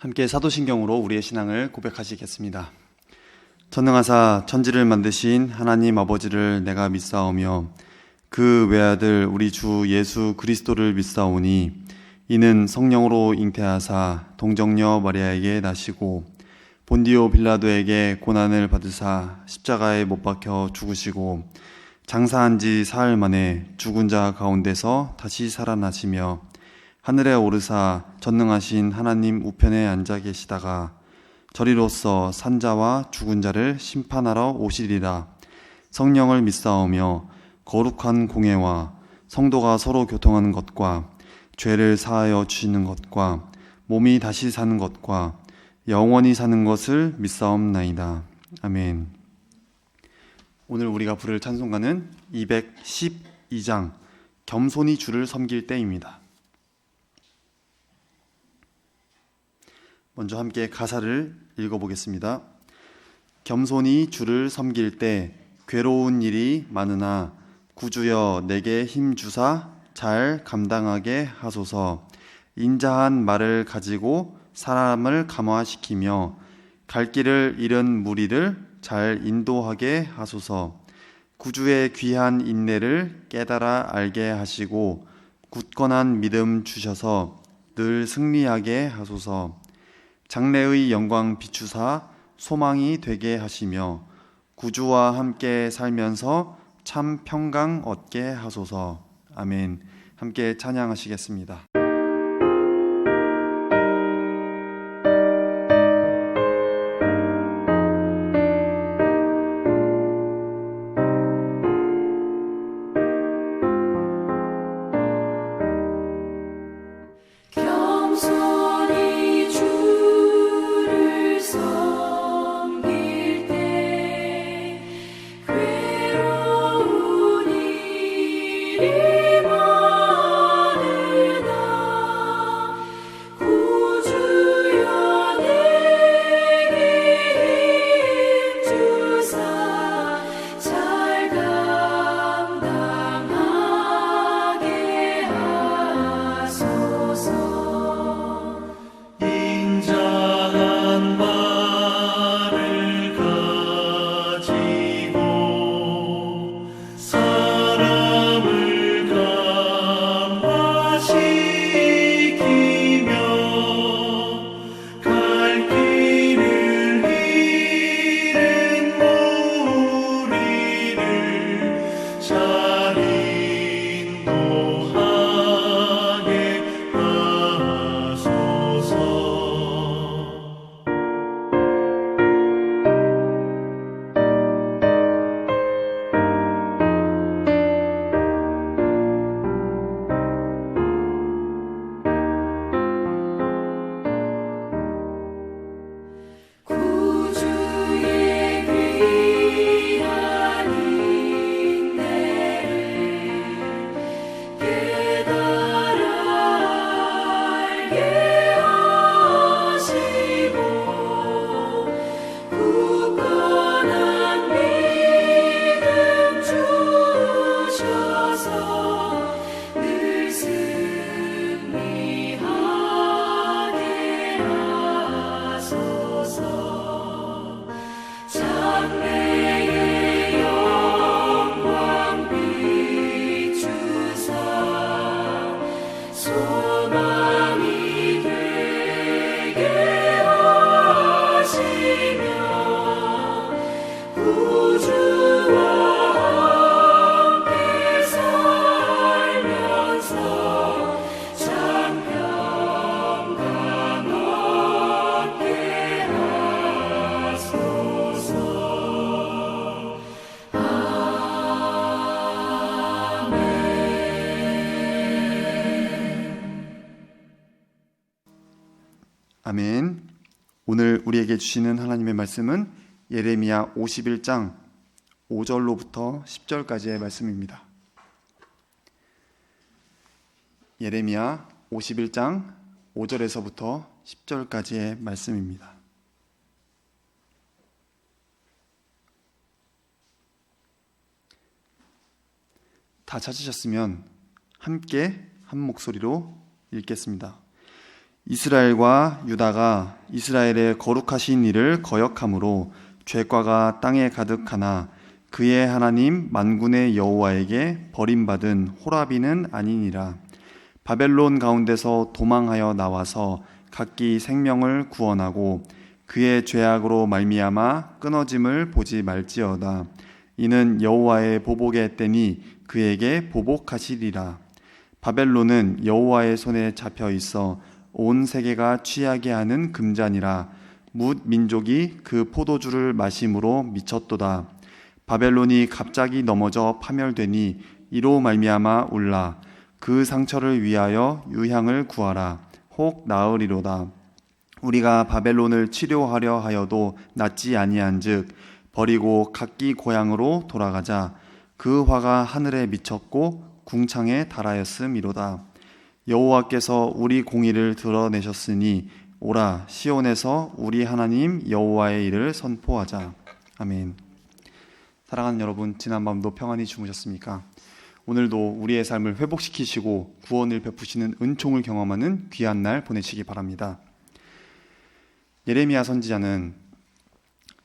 함께 사도신경으로 우리의 신앙을 고백하시겠습니다. 전능하사 천지를 만드신 하나님 아버지를 내가 믿사오며 그 외아들 우리 주 예수 그리스도를 믿사오니 이는 성령으로 잉태하사 동정녀 마리아에게 나시고 본디오 빌라도에게 고난을 받으사 십자가에 못 박혀 죽으시고 장사한 지 사흘 만에 죽은 자 가운데서 다시 살아나시며 하늘에 오르사 전능하신 하나님 우편에 앉아 계시다가 저리로서 산자와 죽은 자를 심판하러 오시리라. 성령을 믿사오며 거룩한 공회와 성도가 서로 교통하는 것과 죄를 사하여 주시는 것과 몸이 다시 사는 것과 영원히 사는 것을 믿사옵나이다. 아멘. 오늘 우리가 부를 찬송가는 212장 겸손히 주를 섬길 때입니다. 먼저 함께 가사를 읽어보겠습니다. 겸손히 주를 섬길 때 괴로운 일이 많으나 구주여 내게 힘 주사 잘 감당하게 하소서. 인자한 말을 가지고 사람을 감화시키며 갈 길을 잃은 무리를 잘 인도하게 하소서. 구주의 귀한 인내를 깨달아 알게 하시고 굳건한 믿음 주셔서 늘 승리하게 하소서. 장래의 영광 비추사 소망이 되게 하시며 구주와 함께 살면서 참 평강 얻게 하소서. 아멘. 함께 찬양하시겠습니다. 아멘. 오늘 우리에게 주시는 하나님의 말씀은 예레미야 51장 5절로부터 10절까지의 말씀입니다. 예레미야 51장 5절에서부터 10절까지의 말씀입니다. 다 찾으셨으면 함께 한 목소리로 읽겠습니다. 이스라엘과 유다가 이스라엘의 거룩하신 이를 거역함으로 죄과가 땅에 가득하나 그의 하나님 만군의 여호와에게 버림받은 호라비는 아니니라. 바벨론 가운데서 도망하여 나와서 각기 생명을 구원하고 그의 죄악으로 말미암아 끊어짐을 보지 말지어다. 이는 여호와의 보복의 때니 그에게 보복하시리라. 바벨론은 여호와의 손에 잡혀 있어 온 세계가 취하게 하는 금잔이라. 뭇 민족이 그 포도주를 마심으로 미쳤도다. 바벨론이 갑자기 넘어져 파멸되니 이로 말미암아 울라. 그 상처를 위하여 유향을 구하라. 혹 나으리로다. 우리가 바벨론을 치료하려 하여도 낫지 아니한즉 버리고 각기 고향으로 돌아가자. 그 화가 하늘에 미쳤고 궁창에 달하였음이로다. 여호와께서 우리 공의를 드러내셨으니 오라 시온에서 우리 하나님 여호와의 일을 선포하자. 아멘. 사랑하는 여러분, 지난밤도 평안히 주무셨습니까? 오늘도 우리의 삶을 회복시키시고 구원을 베푸시는 은총을 경험하는 귀한 날 보내시기 바랍니다. 예레미야 선지자는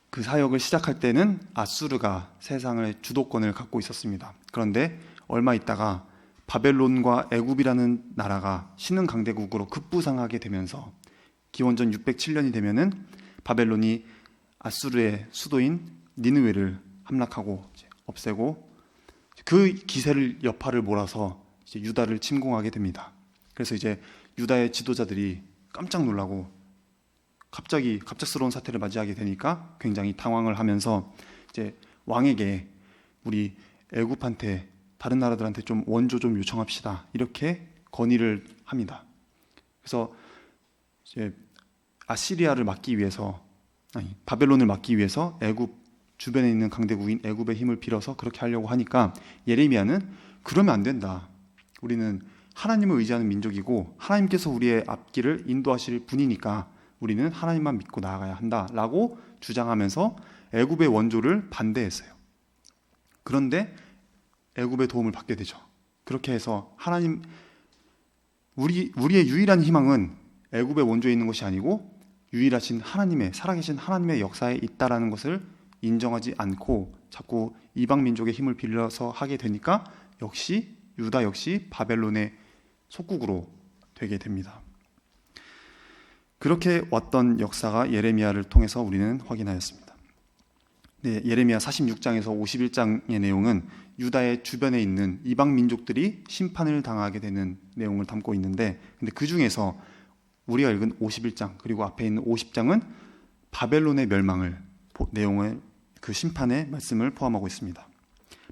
그 사역을 시작할 때는 아수르가 세상의 주도권을 갖고 있었습니다. 그런데 얼마 있다가 바벨론과 애굽이라는 나라가 신흥 강대국으로 급부상하게 되면서 기원전 607년이 되면은 바벨론이 아수르의 수도인 니느웨를 함락하고 없애고 그 기세를 여파를 몰아서 이제 유다를 침공하게 됩니다. 그래서 이제 유다의 지도자들이 깜짝 놀라고 갑작스러운 사태를 맞이하게 되니까 굉장히 당황을 하면서 이제 왕에게 우리 애굽한테 다른 나라들한테 좀 원조 좀 요청합시다. 이렇게 건의를 합니다. 그래서 이제 바벨론을 막기 위해서 애굽 주변에 있는 강대국인 애굽의 힘을 빌어서 그렇게 하려고 하니까 예레미야는 그러면 안 된다. 우리는 하나님을 의지하는 민족이고 하나님께서 우리의 앞길을 인도하실 분이니까 우리는 하나님만 믿고 나아가야 한다라고 주장하면서 애굽의 원조를 반대했어요. 그런데 애굽의 도움을 받게 되죠. 그렇게 해서 우리의 유일한 희망은 애굽의 원조에 있는 것이 아니고 유일하신 살아계신 하나님의 역사에 있다라는 것을 인정하지 않고 자꾸 이방 민족의 힘을 빌려서 하게 되니까 유다 역시 바벨론의 속국으로 되게 됩니다. 그렇게 왔던 역사가 예레미야를 통해서 우리는 확인하였습니다. 네, 예레미야 46장에서 51장의 내용은 유다의 주변에 있는 이방 민족들이 심판을 당하게 되는 내용을 담고 있는데, 근데 그 중에서 우리가 읽은 51장 그리고 앞에 있는 50장은 바벨론의 내용을 그 심판의 말씀을 포함하고 있습니다.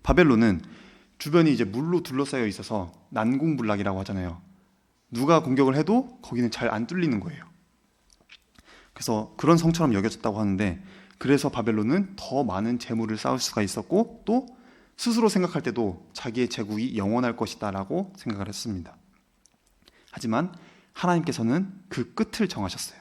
바벨론은 주변이 이제 물로 둘러싸여 있어서 난공불락이라고 하잖아요. 누가 공격을 해도 거기는 잘 안 뚫리는 거예요. 그래서 그런 성처럼 여겨졌다고 하는데, 그래서 바벨론은 더 많은 재물을 쌓을 수가 있었고 또 스스로 생각할 때도 자기의 제국이 영원할 것이다 라고 생각을 했습니다. 하지만 하나님께서는 그 끝을 정하셨어요.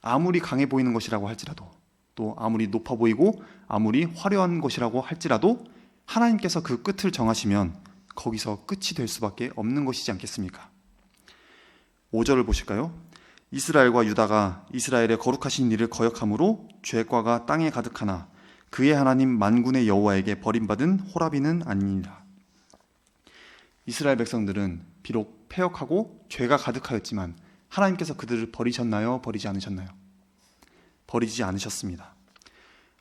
아무리 강해 보이는 것이라고 할지라도, 또 아무리 높아 보이고 아무리 화려한 것이라고 할지라도 하나님께서 그 끝을 정하시면 거기서 끝이 될 수밖에 없는 것이지 않겠습니까? 5절을 보실까요? 이스라엘과 유다가 이스라엘의 거룩하신 이를 거역함으로 죄과가 땅에 가득하나 그의 하나님 만군의 여호와에게 버림받은 호라비는 아니니라. 이스라엘 백성들은 비록 패역하고 죄가 가득하였지만 하나님께서 그들을 버리셨나요? 버리지 않으셨나요? 버리지 않으셨습니다.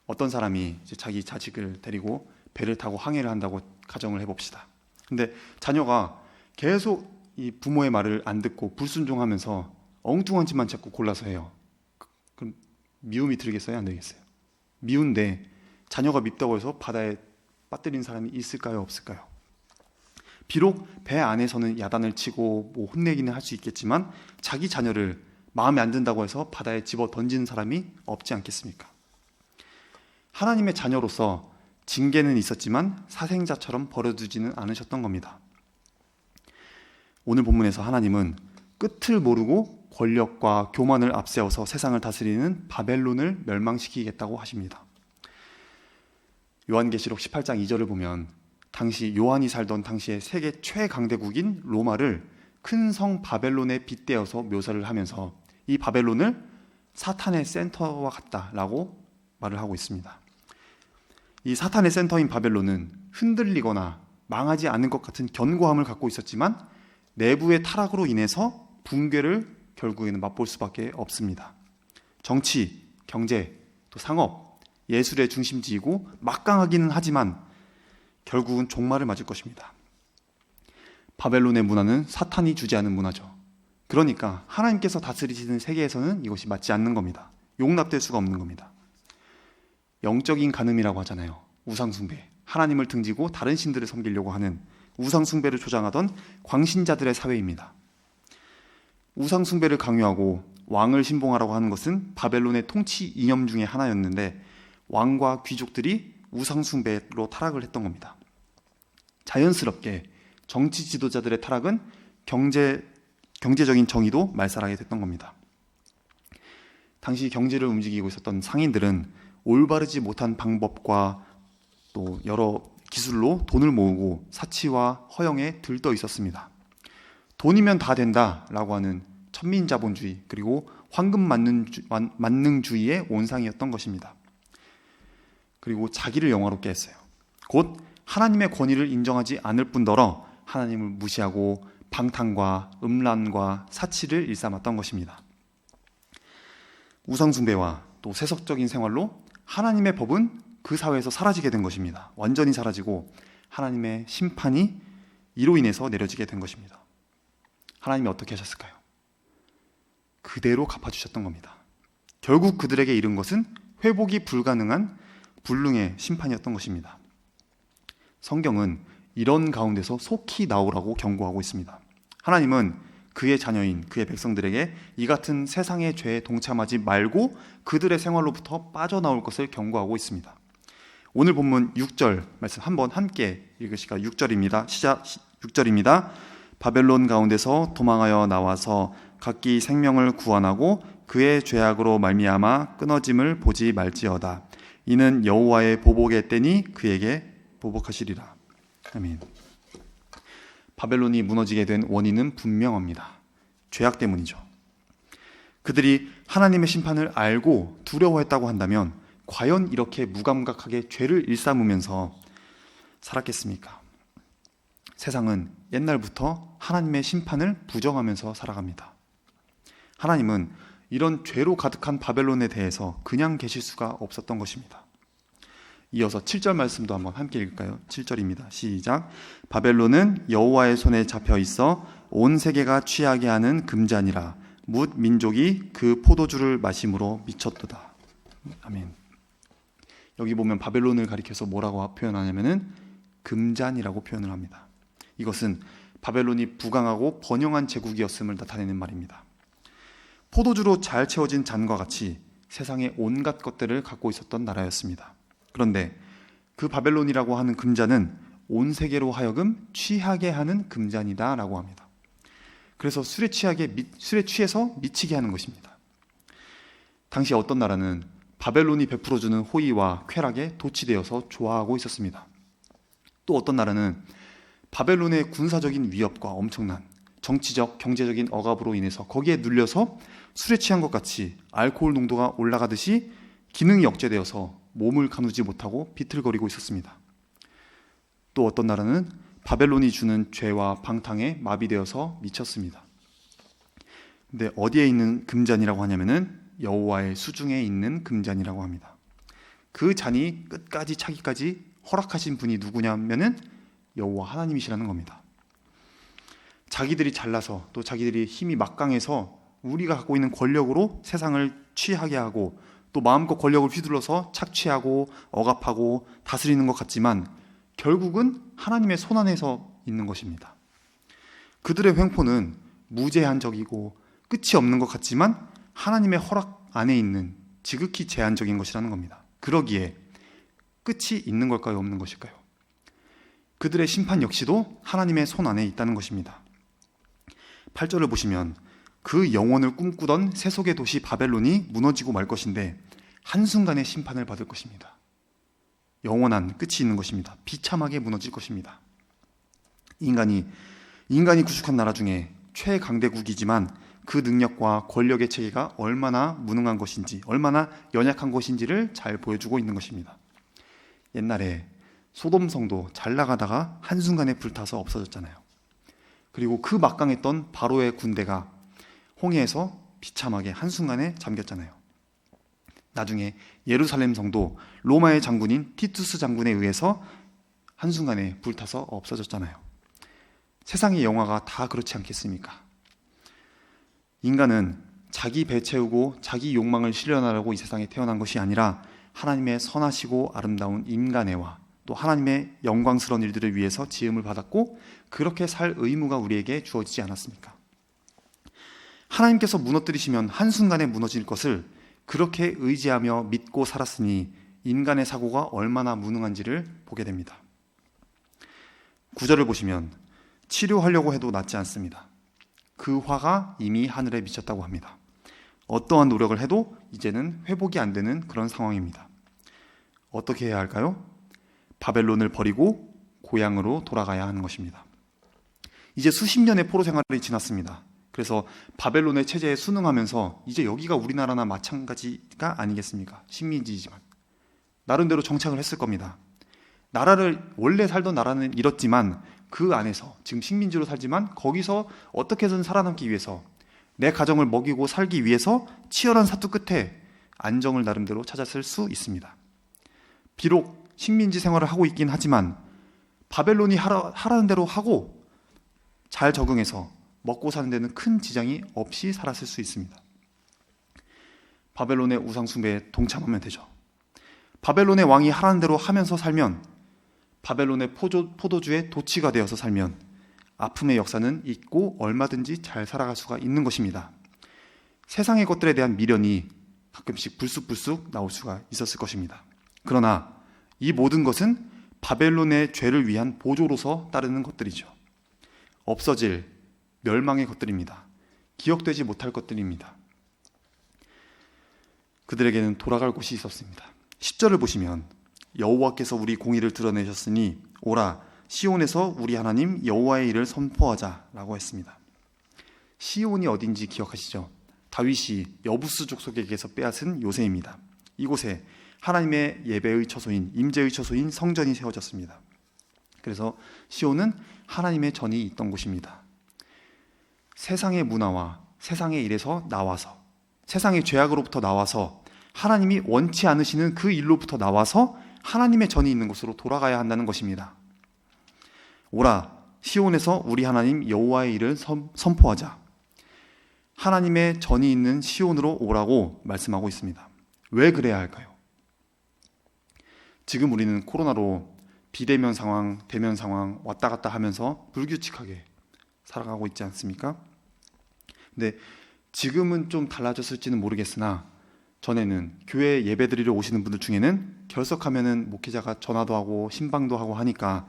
어떤 사람이 이제 자기 자식을 데리고 배를 타고 항해를 한다고 가정을 해봅시다. 근데 자녀가 계속 이 부모의 말을 안 듣고 불순종하면서 엉뚱한 짓만 자꾸 골라서 해요. 그럼 미움이 들겠어요? 안 들겠어요? 미운데 자녀가 밉다고 해서 바다에 빠뜨린 사람이 있을까요? 없을까요? 비록 배 안에서는 야단을 치고 혼내기는 할 수 있겠지만 자기 자녀를 마음에 안 든다고 해서 바다에 집어 던지는 사람이 없지 않겠습니까? 하나님의 자녀로서 징계는 있었지만 사생자처럼 버려두지는 않으셨던 겁니다. 오늘 본문에서 하나님은 끝을 모르고 권력과 교만을 앞세워서 세상을 다스리는 바벨론을 멸망시키겠다고 하십니다. 요한계시록 18장 2절을 보면 당시 요한이 살던 당시의 세계 최강대국인 로마를 큰 성 바벨론에 빗대어서 묘사를 하면서 이 바벨론을 사탄의 센터와 같다라고 말을 하고 있습니다. 이 사탄의 센터인 바벨론은 흔들리거나 망하지 않을 것 같은 견고함을 갖고 있었지만 내부의 타락으로 인해서 붕괴를 결국에는 맛볼 수밖에 없습니다. 정치, 경제, 또 상업, 예술의 중심지이고 막강하기는 하지만 결국은 종말을 맞을 것입니다. 바벨론의 문화는 사탄이 주지 않은 문화죠. 그러니까 하나님께서 다스리시는 세계에서는 이것이 맞지 않는 겁니다. 용납될 수가 없는 겁니다. 영적인 간음이라고 하잖아요. 우상숭배, 하나님을 등지고 다른 신들을 섬기려고 하는 우상숭배를 조장하던 광신자들의 사회입니다. 우상숭배를 강요하고 왕을 신봉하라고 하는 것은 바벨론의 통치 이념 중에 하나였는데 왕과 귀족들이 우상숭배로 타락을 했던 겁니다. 자연스럽게 정치 지도자들의 타락은 경제적인 정의도 말살하게 됐던 겁니다. 당시 경제를 움직이고 있었던 상인들은 올바르지 못한 방법과 또 여러 기술로 돈을 모으고 사치와 허영에 들떠 있었습니다. 돈이면 다 된다라고 하는 천민자본주의 그리고 황금 만능주의의 온상이었던 것입니다. 그리고 자기를 영화롭게 했어요. 곧 하나님의 권위를 인정하지 않을 뿐더러 하나님을 무시하고 방탕과 음란과 사치를 일삼았던 것입니다. 우상숭배와 또 세속적인 생활로 하나님의 법은 그 사회에서 사라지게 된 것입니다. 완전히 사라지고 하나님의 심판이 이로 인해서 내려지게 된 것입니다. 하나님이 어떻게 하셨을까요? 그대로 갚아주셨던 겁니다. 결국 그들에게 이른 것은 회복이 불가능한 불능의 심판이었던 것입니다. 성경은 이런 가운데서 속히 나오라고 경고하고 있습니다. 하나님은 그의 자녀인 그의 백성들에게 이 같은 세상의 죄에 동참하지 말고 그들의 생활로부터 빠져나올 것을 경고하고 있습니다. 오늘 본문 6절 말씀 한번 함께 읽으실까요? 6절입니다. 시작 6절입니다. 바벨론 가운데서 도망하여 나와서 각기 생명을 구원하고 그의 죄악으로 말미암아 끊어짐을 보지 말지어다. 이는 여호와의 보복의 때니 그에게 보복하시리라. 아멘. 바벨론이 무너지게 된 원인은 분명합니다. 죄악 때문이죠. 그들이 하나님의 심판을 알고 두려워했다고 한다면 과연 이렇게 무감각하게 죄를 일삼으면서 살았겠습니까? 세상은 옛날부터 하나님의 심판을 부정하면서 살아갑니다. 하나님은 이런 죄로 가득한 바벨론에 대해서 그냥 계실 수가 없었던 것입니다. 이어서 7절 말씀도 한번 함께 읽을까요? 7절입니다. 시작. 바벨론은 여호와의 손에 잡혀 있어 온 세계가 취하게 하는 금잔이라 뭇 민족이 그 포도주를 마심으로 미쳤도다. 아멘. 여기 보면 바벨론을 가리켜서 뭐라고 표현하냐면은 금잔이라고 표현을 합니다. 이것은 바벨론이 부강하고 번영한 제국이었음을 나타내는 말입니다. 포도주로 잘 채워진 잔과 같이 세상의 온갖 것들을 갖고 있었던 나라였습니다. 그런데 그 바벨론이라고 하는 금잔은 온 세계로 하여금 취하게 하는 금잔이다라고 합니다. 그래서 술에 취해서 미치게 하는 것입니다. 당시 어떤 나라는 바벨론이 베풀어주는 호의와 쾌락에 도취되어서 좋아하고 있었습니다. 또 어떤 나라는 바벨론의 군사적인 위협과 엄청난 정치적, 경제적인 억압으로 인해서 거기에 눌려서 술에 취한 것 같이 알코올 농도가 올라가듯이 기능이 억제되어서 몸을 가누지 못하고 비틀거리고 있었습니다. 또 어떤 나라는 바벨론이 주는 죄와 방탕에 마비되어서 미쳤습니다. 근데 어디에 있는 금잔이라고 하냐면은 여호와의 수중에 있는 금잔이라고 합니다. 그 잔이 끝까지 차기까지 허락하신 분이 누구냐면은 여호와 하나님이시라는 겁니다. 자기들이 잘나서 또 자기들이 힘이 막강해서 우리가 갖고 있는 권력으로 세상을 취하게 하고 또 마음껏 권력을 휘둘러서 착취하고 억압하고 다스리는 것 같지만 결국은 하나님의 손안에서 있는 것입니다. 그들의 횡포는 무제한적이고 끝이 없는 것 같지만 하나님의 허락 안에 있는 지극히 제한적인 것이라는 겁니다. 그러기에 끝이 있는 걸까요? 없는 것일까요? 그들의 심판 역시도 하나님의 손 안에 있다는 것입니다. 8절을 보시면 그 영원을 꿈꾸던 세속의 도시 바벨론이 무너지고 말 것인데 한순간에 심판을 받을 것입니다. 영원한 끝이 있는 것입니다. 비참하게 무너질 것입니다. 인간이 구축한 나라 중에 최강대국이지만 그 능력과 권력의 체계가 얼마나 무능한 것인지, 얼마나 연약한 것인지를 잘 보여주고 있는 것입니다. 옛날에 소돔성도 잘 나가다가 한순간에 불타서 없어졌잖아요. 그리고 그 막강했던 바로의 군대가 홍해에서 비참하게 한순간에 잠겼잖아요. 나중에 예루살렘 성도 로마의 장군인 티투스 장군에 의해서 한순간에 불타서 없어졌잖아요. 세상의 영화가 다 그렇지 않겠습니까? 인간은 자기 배 채우고 자기 욕망을 실현하려고 이 세상에 태어난 것이 아니라 하나님의 선하시고 아름다운 인간애와 또 하나님의 영광스러운 일들을 위해서 지음을 받았고 그렇게 살 의무가 우리에게 주어지지 않았습니까? 하나님께서 무너뜨리시면 한순간에 무너질 것을 그렇게 의지하며 믿고 살았으니 인간의 사고가 얼마나 무능한지를 보게 됩니다. 9절을 보시면 치료하려고 해도 낫지 않습니다. 그 화가 이미 하늘에 미쳤다고 합니다. 어떠한 노력을 해도 이제는 회복이 안 되는 그런 상황입니다. 어떻게 해야 할까요? 바벨론을 버리고 고향으로 돌아가야 하는 것입니다. 이제 수십 년의 포로 생활이 지났습니다. 그래서 바벨론의 체제에 순응하면서 이제 여기가 우리나라나 마찬가지가 아니겠습니까? 식민지이지만 나름대로 정착을 했을 겁니다. 원래 살던 나라는 이렇지만 그 안에서 지금 식민지로 살지만 거기서 어떻게든 살아남기 위해서 내 가정을 먹이고 살기 위해서 치열한 사투 끝에 안정을 나름대로 찾았을 수 있습니다. 비록 식민지 생활을 하고 있긴 하지만 바벨론이 하라는 대로 하고 잘 적응해서 먹고 사는 데는 큰 지장이 없이 살았을 수 있습니다. 바벨론의 우상 숭배에 동참하면 되죠. 바벨론의 왕이 하라는 대로 하면서 살면, 바벨론의 포도주의 도치가 되어서 살면 아픔의 역사는 잊고 얼마든지 잘 살아갈 수가 있는 것입니다. 세상의 것들에 대한 미련이 가끔씩 불쑥불쑥 나올 수가 있었을 것입니다. 그러나 이 모든 것은 바벨론의 죄를 위한 보조로서 따르는 것들이죠. 없어질, 멸망의 것들입니다. 기억되지 못할 것들입니다. 그들에게는 돌아갈 곳이 있었습니다. 10절을 보시면 여호와께서 우리 공의를 드러내셨으니 오라 시온에서 우리 하나님 여호와의 일을 선포하자라고 했습니다. 시온이 어딘지 기억하시죠? 다윗이 여부스 족속에게서 빼앗은 요새입니다. 이곳에 하나님의 예배의 처소인, 임재의 처소인 성전이 세워졌습니다. 그래서 시온은 하나님의 전이 있던 곳입니다. 세상의 문화와 세상의 일에서 나와서, 세상의 죄악으로부터 나와서, 하나님이 원치 않으시는 그 일로부터 나와서 하나님의 전이 있는 곳으로 돌아가야 한다는 것입니다. 오라 시온에서 우리 하나님 여호와의 일을 선포하자. 하나님의 전이 있는 시온으로 오라고 말씀하고 있습니다. 왜 그래야 할까요? 지금 우리는 코로나로 비대면 상황, 대면 상황 왔다 갔다 하면서 불규칙하게 살아가고 있지 않습니까? 근데 지금은 좀 달라졌을지는 모르겠으나 전에는 교회 예배드리러 오시는 분들 중에는 결석하면은 목회자가 전화도 하고 신방도 하고 하니까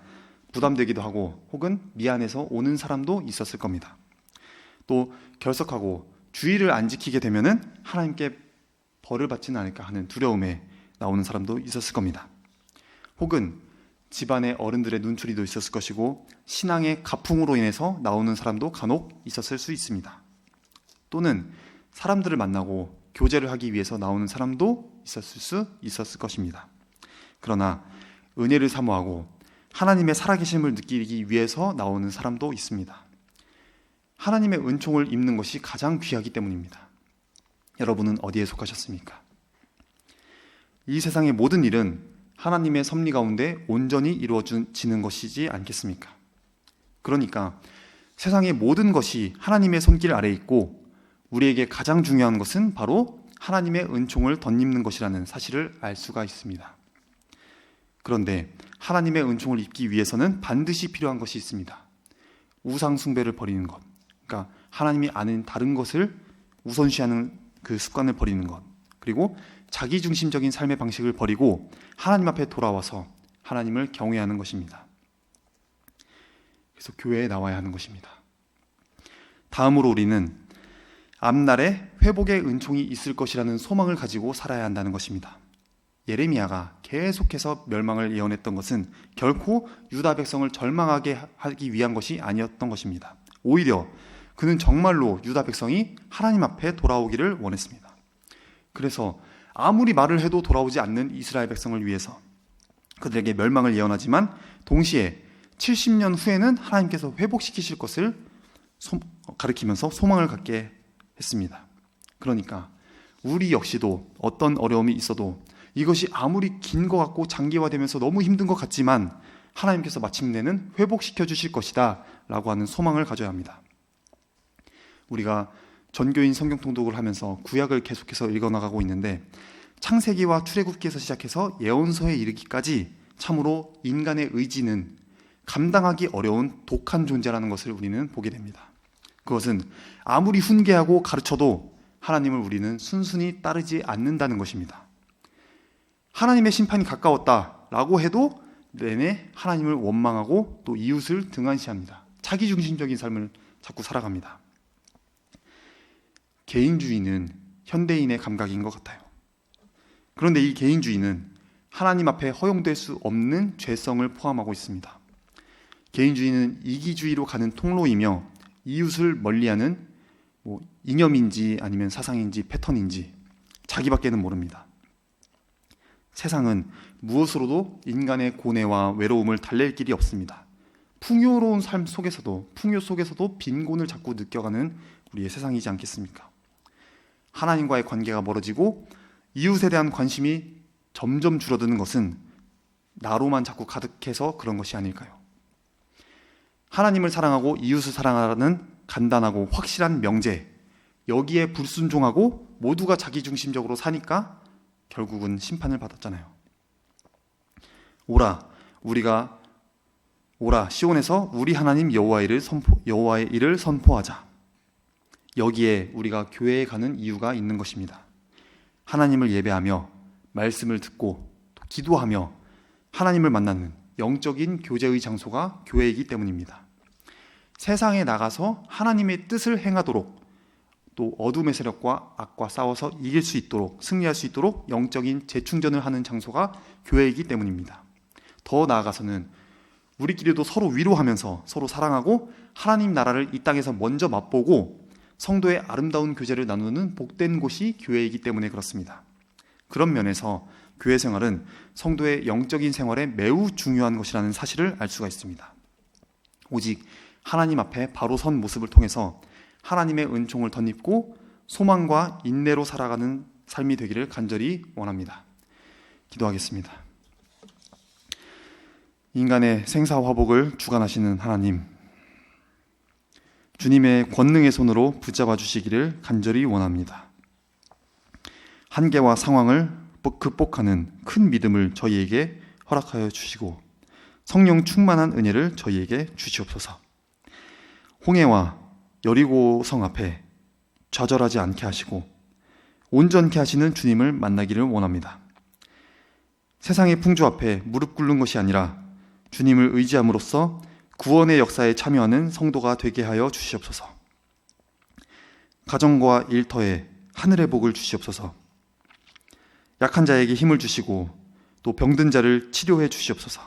부담되기도 하고 혹은 미안해서 오는 사람도 있었을 겁니다. 또 결석하고 주의를 안 지키게 되면은 하나님께 벌을 받지는 않을까 하는 두려움에 나오는 사람도 있었을 겁니다. 혹은 집안의 어른들의 눈초리도 있었을 것이고 신앙의 가풍으로 인해서 나오는 사람도 간혹 있었을 수 있습니다. 또는 사람들을 만나고 교제를 하기 위해서 나오는 사람도 있었을 것입니다. 그러나 은혜를 사모하고 하나님의 살아계심을 느끼기 위해서 나오는 사람도 있습니다. 하나님의 은총을 입는 것이 가장 귀하기 때문입니다. 여러분은 어디에 속하셨습니까? 이 세상의 모든 일은 하나님의 섭리 가운데 온전히 이루어지는 것이지 않겠습니까? 그러니까 세상의 모든 것이 하나님의 손길 아래에 있고 우리에게 가장 중요한 것은 바로 하나님의 은총을 덧입는 것이라는 사실을 알 수가 있습니다. 그런데 하나님의 은총을 입기 위해서는 반드시 필요한 것이 있습니다. 우상 숭배를 버리는 것, 그러니까 하나님이 아는 다른 것을 우선시하는 그 습관을 버리는 것, 그리고 자기중심적인 삶의 방식을 버리고 하나님 앞에 돌아와서 하나님을 경외하는 것입니다. 그래서 교회에 나와야 하는 것입니다. 다음으로 우리는 앞날에 회복의 은총이 있을 것이라는 소망을 가지고 살아야 한다는 것입니다. 예레미야가 계속해서 멸망을 예언했던 것은 결코 유다 백성을 절망하게 하기 위한 것이 아니었던 것입니다. 오히려 그는 정말로 유다 백성이 하나님 앞에 돌아오기를 원했습니다. 그래서 아무리 말을 해도 돌아오지 않는 이스라엘 백성을 위해서 그들에게 멸망을 예언하지만 동시에 70년 후에는 하나님께서 회복시키실 것을 가리키면서 소망을 갖게 했습니다. 그러니까 우리 역시도 어떤 어려움이 있어도 이것이 아무리 긴 것 같고 장기화되면서 너무 힘든 것 같지만 하나님께서 마침내는 회복시켜 주실 것이다 라고 하는 소망을 가져야 합니다. 우리가 전교인 성경 통독을 하면서 구약을 계속해서 읽어나가고 있는데 창세기와 출애굽기에서 시작해서 예언서에 이르기까지 참으로 인간의 의지는 감당하기 어려운 독한 존재라는 것을 우리는 보게 됩니다. 그것은 아무리 훈계하고 가르쳐도 하나님을 우리는 순순히 따르지 않는다는 것입니다. 하나님의 심판이 가까웠다라고 해도 내내 하나님을 원망하고 또 이웃을 등한시합니다. 자기중심적인 삶을 자꾸 살아갑니다. 개인주의는 현대인의 감각인 것 같아요. 그런데 이 개인주의는 하나님 앞에 허용될 수 없는 죄성을 포함하고 있습니다. 개인주의는 이기주의로 가는 통로이며 이웃을 멀리하는 이념인지 아니면 사상인지 패턴인지 자기밖에는 모릅니다. 세상은 무엇으로도 인간의 고뇌와 외로움을 달랠 길이 없습니다. 풍요로운 삶 속에서도, 풍요 속에서도 빈곤을 자꾸 느껴가는 우리의 세상이지 않겠습니까? 하나님과의 관계가 멀어지고 이웃에 대한 관심이 점점 줄어드는 것은 나로만 자꾸 가득해서 그런 것이 아닐까요? 하나님을 사랑하고 이웃을 사랑하라는 간단하고 확실한 명제, 여기에 불순종하고 모두가 자기중심적으로 사니까 결국은 심판을 받았잖아요. 오라 시온에서 우리 하나님 여호와의 일을 선포하자. 여기에 우리가 교회에 가는 이유가 있는 것입니다. 하나님을 예배하며 말씀을 듣고 또 기도하며 하나님을 만나는 영적인 교제의 장소가 교회이기 때문입니다. 세상에 나가서 하나님의 뜻을 행하도록 또 어둠의 세력과 악과 싸워서 이길 수 있도록 승리할 수 있도록 영적인 재충전을 하는 장소가 교회이기 때문입니다. 더 나아가서는 우리끼리도 서로 위로하면서 서로 사랑하고 하나님 나라를 이 땅에서 먼저 맛보고 성도의 아름다운 교제를 나누는 복된 곳이 교회이기 때문에 그렇습니다. 그런 면에서 교회 생활은 성도의 영적인 생활에 매우 중요한 것이라는 사실을 알 수가 있습니다. 오직 하나님 앞에 바로 선 모습을 통해서 하나님의 은총을 덧입고 소망과 인내로 살아가는 삶이 되기를 간절히 원합니다. 기도하겠습니다. 인간의 생사화복을 주관하시는 하나님, 주님의 권능의 손으로 붙잡아 주시기를 간절히 원합니다. 한계와 상황을 극복하는 큰 믿음을 저희에게 허락하여 주시고 성령 충만한 은혜를 저희에게 주시옵소서. 홍해와 여리고성 앞에 좌절하지 않게 하시고 온전케 하시는 주님을 만나기를 원합니다. 세상의 풍조 앞에 무릎 꿇는 것이 아니라 주님을 의지함으로써 구원의 역사에 참여하는 성도가 되게 하여 주시옵소서. 가정과 일터에 하늘의 복을 주시옵소서. 약한 자에게 힘을 주시고 또 병든 자를 치료해 주시옵소서.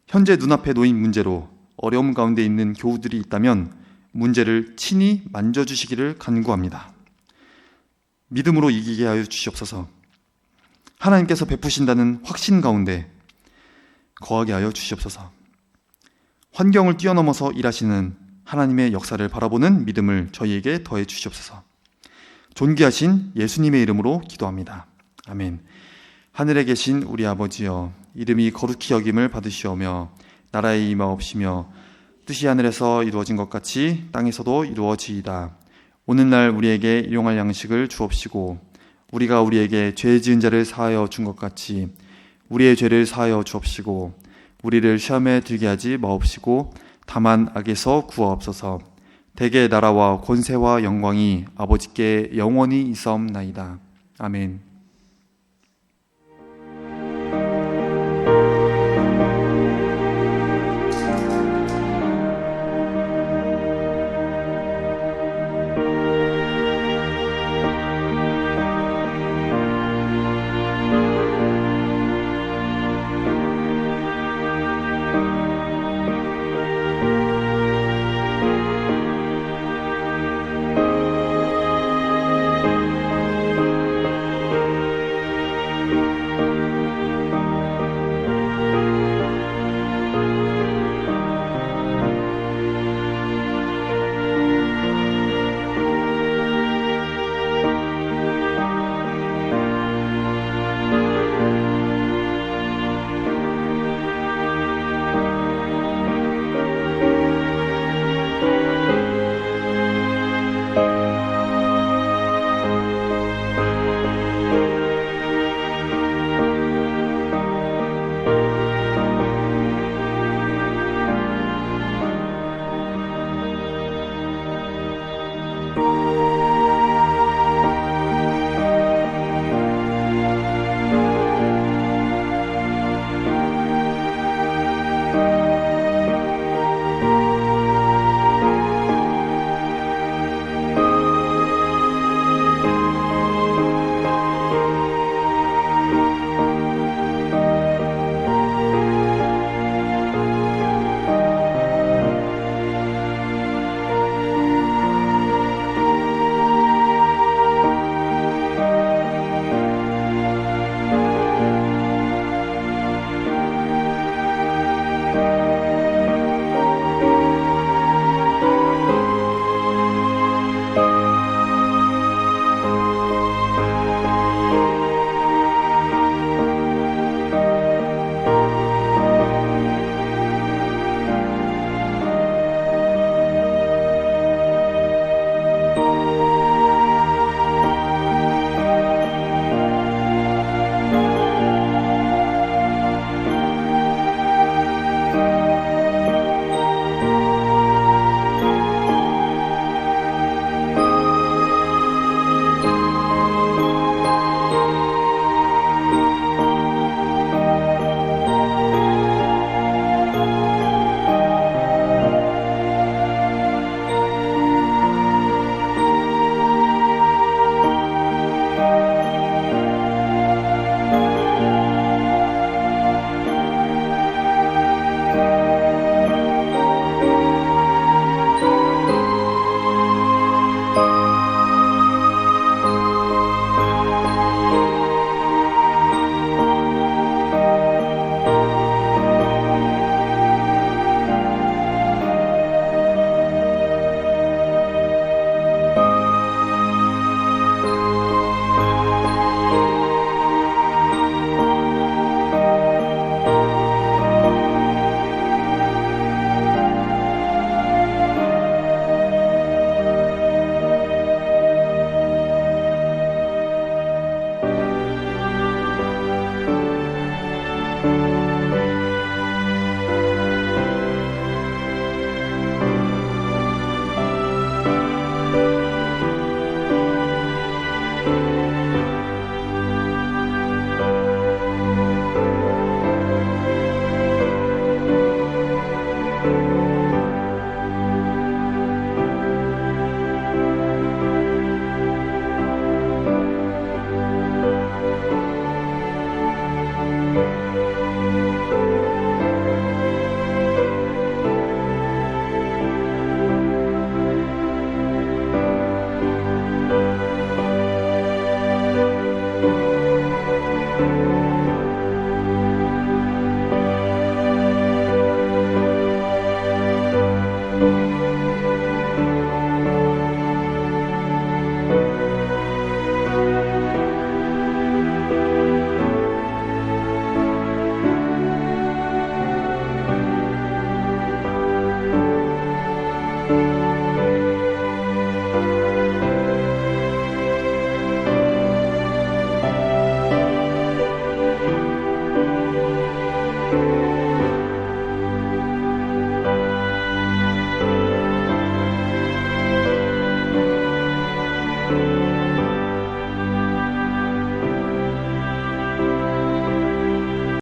현재 눈앞에 놓인 문제로 어려움 가운데 있는 교우들이 있다면 문제를 친히 만져주시기를 간구합니다. 믿음으로 이기게 하여 주시옵소서. 하나님께서 베푸신다는 확신 가운데 거하게 하여 주시옵소서. 환경을 뛰어넘어서 일하시는 하나님의 역사를 바라보는 믿음을 저희에게 더해 주시옵소서. 존귀하신 예수님의 이름으로 기도합니다. 아멘. 하늘에 계신 우리 아버지여, 이름이 거룩히 여김을 받으시오며 나라의 임하옵시며 뜻이 하늘에서 이루어진 것 같이 땅에서도 이루어지이다. 오늘날 우리에게 일용할 양식을 주옵시고 우리가 우리에게 죄 지은 자를 사하여 준 것 같이 우리의 죄를 사하여 주옵시고 우리를 시험에 들게 하지 마옵시고 다만 악에서 구하옵소서. 대개 나라와 권세와 영광이 아버지께 영원히 있사옵나이다. 아멘.